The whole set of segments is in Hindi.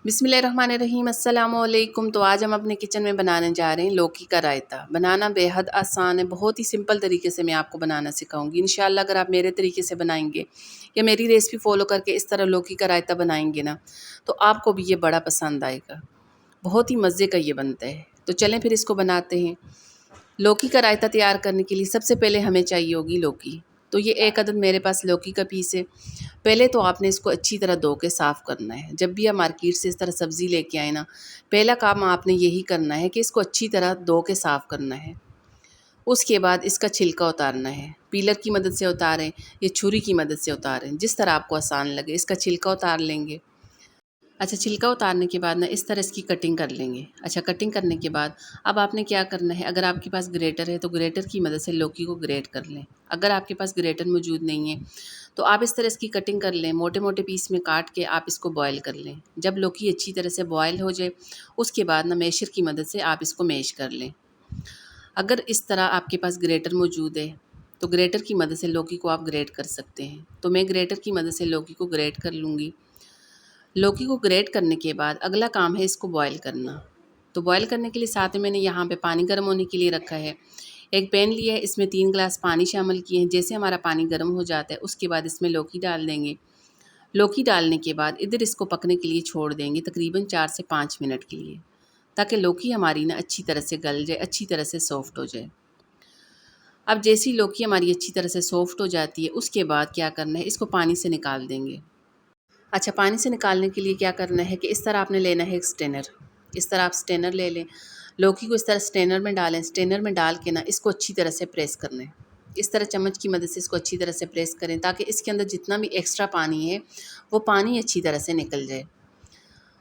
बिस्मिल्लाहिर्रहमानिर्रहीम अस्सलाम वालेकुम। तो आज हम अपने किचन में बनाने जा रहे हैं लौकी का रायता। बनाना बेहद आसान है, बहुत ही सिंपल तरीके से मैं आपको बनाना सिखाऊंगी। इंशाल्लाह अगर आप मेरे तरीके से बनाएंगे या मेरी रेसिपी फॉलो करके इस तरह लौकी का रायता बनाएंगे ना, तो आपको भी ये बड़ा पसंद आएगा। बहुत ही मज़े का ये बनता है। तो चलें फिर इसको बनाते हैं। लौकी का रायता तैयार करने के लिए सबसे पहले हमें चाहिए होगी लौकी। तो ये एक अदद मेरे पास लौकी का पीस है। पहले तो आपने इसको अच्छी तरह धो के साफ़ करना है। जब भी आप मार्केट से इस तरह सब्ज़ी लेके आए ना, पहला काम आपने यही करना है कि इसको अच्छी तरह धो के साफ़ करना है। उसके बाद इसका छिलका उतारना है। पीलर की मदद से उतारें या छुरी की मदद से उतारें, जिस तरह आपको आसान लगे। इसका छिलका उतार लेंगे। अच्छा, छिलका उतारने के बाद ना इस तरह इसकी कटिंग कर लेंगे। अच्छा, कटिंग करने के बाद अब आपने क्या करना है, अगर आपके पास ग्रेटर है तो ग्रेटर की मदद से लौकी को ग्रेट कर लें। अगर आपके पास ग्रेटर मौजूद नहीं है तो आप इस तरह इसकी कटिंग कर लें। मोटे मोटे पीस में काट के आप इसको बॉयल कर लें। जब लौकी अच्छी तरह से बॉयल हो जाए उसके बाद ना मैशर की मदद से आप इसको मैश कर लें। अगर इस तरह आपके पास ग्रेटर मौजूद है तो ग्रेटर की मदद से लौकी को आप ग्रेट कर सकते हैं। तो मैं ग्रेटर की मदद से लौकी को ग्रेट कर लूँगी। लौकी को ग्रेट करने के बाद अगला काम है इसको बॉयल करना। तो बॉयल करने के लिए साथ में मैंने यहाँ पे पानी गर्म होने के लिए रखा है। एक पैन लिया है, इसमें 3 गिलास पानी शामिल किए हैं। जैसे हमारा पानी गर्म हो जाता है उसके बाद इसमें लौकी डाल देंगे। लौकी डालने के बाद इधर इसको पकने के लिए छोड़ देंगे तकरीबन 4 से 5 मिनट के लिए, ताकि लौकी हमारी ना अच्छी तरह से गल जाए, अच्छी तरह से सॉफ्ट हो जाए। अब जैसी लौकी हमारी अच्छी तरह से सॉफ्ट हो जाती है उसके बाद क्या करना है, इसको पानी से निकाल देंगे। अच्छा, पानी से निकालने के लिए क्या करना है कि इस तरह आपने लेना है एक स्ट्रेनर। इस तरह आप स्ट्रेनर ले लें। लौकी को इस तरह स्ट्रेनर में डालें। स्ट्रेनर में डाल के ना इसको अच्छी तरह से प्रेस कर लें। इस तरह चम्मच की मदद से इसको अच्छी तरह से प्रेस करें ताकि इसके अंदर जितना भी एक्स्ट्रा पानी है वो पानी अच्छी तरह से निकल जाए।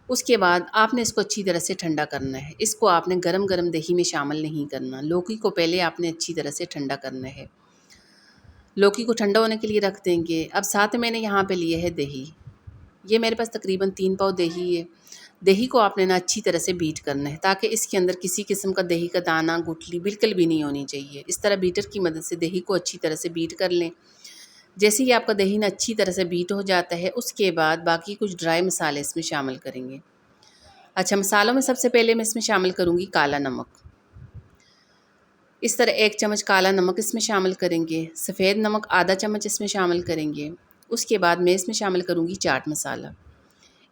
उसके बाद आपने इसको अच्छी तरह से ठंडा करना है। इसको आपने गरम गरम दही में शामिल नहीं करना। लौकी को पहले आपने अच्छी तरह से ठंडा करना है। लौकी को ठंडा होने के लिए रख देंगे। अब साथ में मैंने यहाँ पे लिए है दही। ये मेरे पास तकरीबन 3 पाव दही है। दही को आपने ना अच्छी तरह से बीट करना है ताकि इसके अंदर किसी किस्म का दही का दाना, गुठली बिल्कुल भी नहीं होनी चाहिए। इस तरह बीटर की मदद से दही को अच्छी तरह से बीट कर लें। जैसे ही आपका दही ना अच्छी तरह से बीट हो जाता है उसके बाद बाकी कुछ ड्राई मसाले इसमें शामिल करेंगे। अच्छा, मसालों में सबसे पहले मैं इसमें शामिल करूँगी काला नमक। इस तरह 1 चम्मच काला नमक इसमें शामिल करेंगे। सफ़ेद नमक आधा चम्मच इसमें शामिल करेंगे। उसके बाद मैं इसमें शामिल करूँगी चाट मसाला।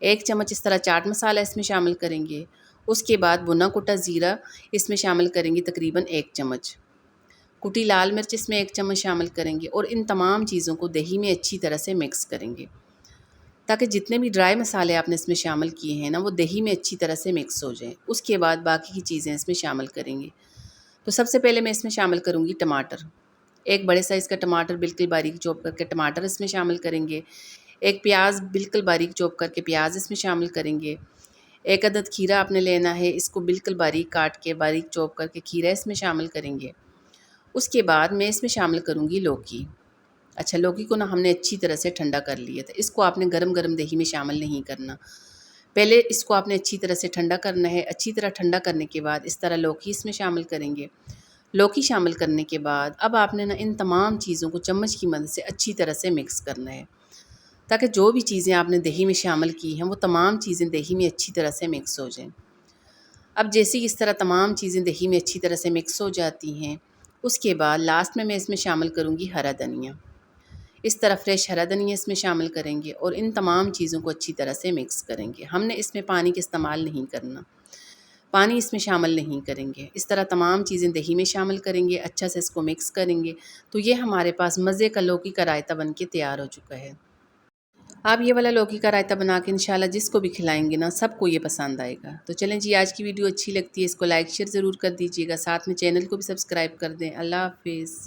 1 चम्मच इस तरह चाट मसाला इसमें शामिल करेंगे। उसके बाद भुना कुटा ज़ीरा इसमें शामिल करेंगे तकरीबन 1 चम्मच। कुटी लाल मिर्च इसमें 1 चम्मच शामिल करेंगे और इन तमाम चीज़ों को दही में अच्छी तरह से मिक्स करेंगे ताकि जितने भी ड्राई मसाले आपने इसमें शामिल किए हैं ना वो दही में अच्छी तरह से मिक्स हो जाएँ। उसके बाद बाकी की चीज़ें इसमें शामिल करेंगे। तो सबसे पहले मैं इसमें शामिल करूँगी टमाटर। एक बड़े साइज़ का टमाटर बिल्कुल बारीक चॉप करके टमाटर इसमें शामिल करेंगे। एक प्याज बिल्कुल बारीक चॉप करके प्याज इसमें शामिल करेंगे। एक अदद खीरा आपने लेना है, इसको बिल्कुल बारीक काट के बारीक चॉप करके खीरा इसमें शामिल करेंगे। उसके बाद मैं इसमें शामिल करूँगी लौकी। अच्छा, लौकी को ना हमने अच्छी तरह से ठंडा कर लिया था। इसको आपने गरम गरम दही में शामिल नहीं करना। पहले इसको आपने अच्छी तरह से ठंडा करना है। अच्छी तरह ठंडा करने के बाद इस तरह लौकी इसमें शामिल करेंगे। लौकी शामिल करने के बाद अब आपने ना इन तमाम चीज़ों को चम्मच की मदद से अच्छी तरह से मिक्स करना है ताकि जो भी चीज़ें आपने दही में शामिल की हैं वो तमाम चीज़ें दही में अच्छी तरह से मिक्स हो जाएं। अब जैसे ही इस तरह तमाम चीज़ें दही में अच्छी तरह से मिक्स हो जाती हैं उसके बाद लास्ट में मैं इसमें शामिल करूँगी हरा धनिया। इस तरह फ्रेश हरा धनिया इसमें शामिल करेंगे और इन तमाम चीज़ों को अच्छी तरह से मिक्स करेंगे। हमने इसमें पानी का इस्तेमाल नहीं करना, पानी इसमें शामिल नहीं करेंगे। इस तरह तमाम चीज़ें दही में शामिल करेंगे, अच्छा से इसको मिक्स करेंगे। तो ये हमारे पास मज़े का लौकी का रायता बन के तैयार हो चुका है। आप ये वाला लौकी का रायता बना के इंशाल्लाह जिसको भी खिलाएंगे ना सबको ये पसंद आएगा। तो चलें जी, आज की वीडियो अच्छी लगती है इसको लाइक शेयर ज़रूर कर दीजिएगा। साथ में चैनल को भी सब्सक्राइब कर दें। अल्लाह हाफिज़।